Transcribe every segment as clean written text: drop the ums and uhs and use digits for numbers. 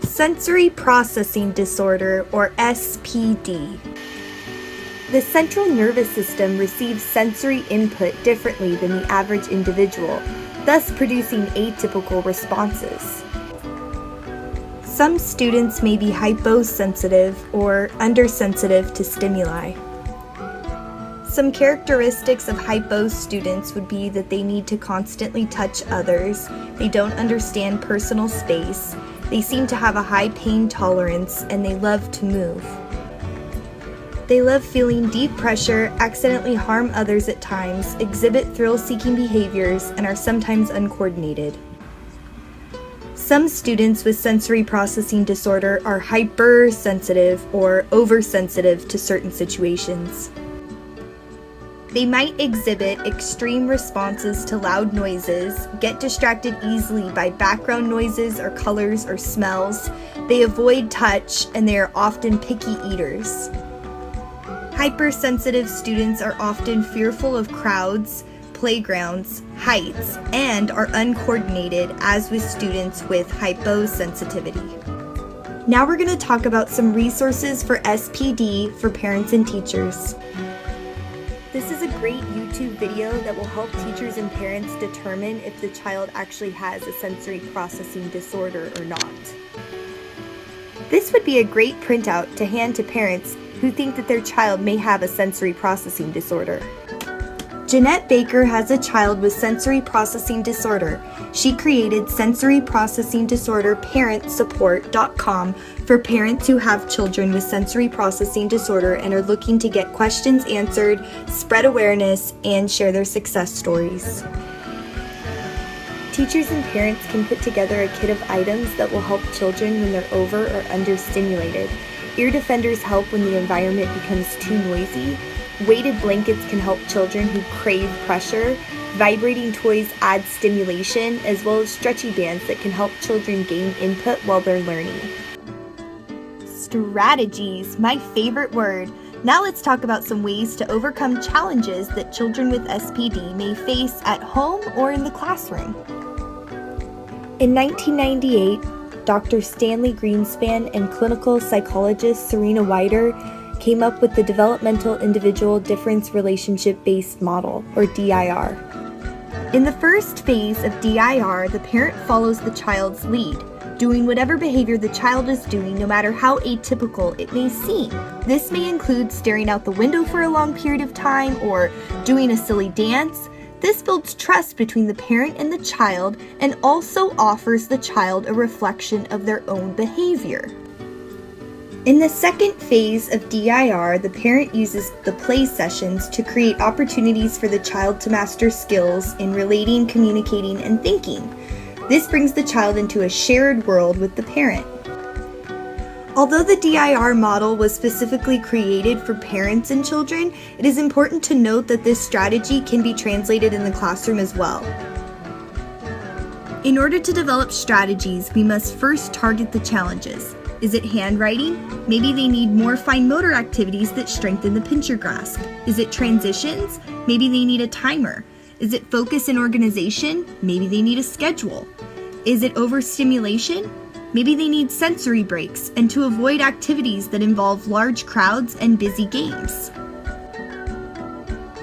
Sensory processing disorder, or SPD. The central nervous system receives sensory input differently than the average individual, thus producing atypical responses. Some students may be hyposensitive or undersensitive to stimuli. Some characteristics of hypo students would be that they need to constantly touch others, they don't understand personal space, they seem to have a high pain tolerance, and they love to move. They love feeling deep pressure, accidentally harm others at times, exhibit thrill-seeking behaviors, and are sometimes uncoordinated. Some students with sensory processing disorder are hypersensitive or oversensitive to certain situations. They might exhibit extreme responses to loud noises, get distracted easily by background noises or colors or smells. They avoid touch, and they are often picky eaters. Hypersensitive students are often fearful of crowds, playgrounds, heights, and are uncoordinated, as with students with hyposensitivity. Now we're going to talk about some resources for SPD for parents and teachers. This is a great YouTube video that will help teachers and parents determine if the child actually has a sensory processing disorder or not. This would be a great printout to hand to parents who think that their child may have a sensory processing disorder. Jeanette Baker has a child with sensory processing disorder. She created sensoryprocessingdisorderparentsupport.com for parents who have children with sensory processing disorder and are looking to get questions answered, spread awareness, and share their success stories. Teachers and parents can put together a kit of items that will help children when they're over or understimulated. Ear defenders help when the environment becomes too noisy. Weighted blankets can help children who crave pressure. Vibrating toys add stimulation, as well as stretchy bands that can help children gain input while they're learning. Strategies, my favorite word. Now let's talk about some ways to overcome challenges that children with SPD may face at home or in the classroom. In 1998, Dr. Stanley Greenspan and clinical psychologist Serena Weider came up with the Developmental Individual Difference Relationship-Based Model, or DIR. In the first phase of DIR, the parent follows the child's lead, doing whatever behavior the child is doing, no matter how atypical it may seem. This may include staring out the window for a long period of time or doing a silly dance. This builds trust between the parent and the child and also offers the child a reflection of their own behavior. In the second phase of DIR, the parent uses the play sessions to create opportunities for the child to master skills in relating, communicating, and thinking. This brings the child into a shared world with the parent. Although the DIR model was specifically created for parents and children, it is important to note that this strategy can be translated in the classroom as well. In order to develop strategies, we must first target the challenges. Is it handwriting? Maybe they need more fine motor activities that strengthen the pincher grasp. Is it transitions? Maybe they need a timer. Is it focus and organization? Maybe they need a schedule. Is it overstimulation? Maybe they need sensory breaks and to avoid activities that involve large crowds and busy games.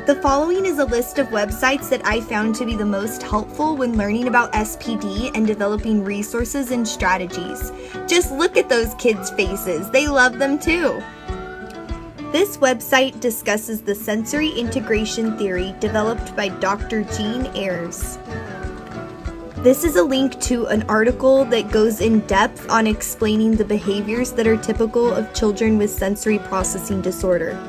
The following is a list of websites that I found to be the most helpful when learning about SPD and developing resources and strategies. Just look at those kids' faces. They love them too. This website discusses the sensory integration theory developed by Dr. Jean Ayres. This is a link to an article that goes in depth on explaining the behaviors that are typical of children with sensory processing disorder.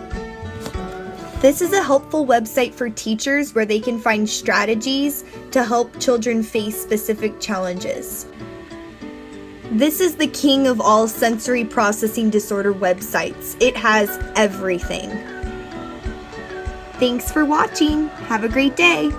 This is a helpful website for teachers where they can find strategies to help children face specific challenges. This is the king of all sensory processing disorder websites. It has everything. Thanks for watching. Have a great day.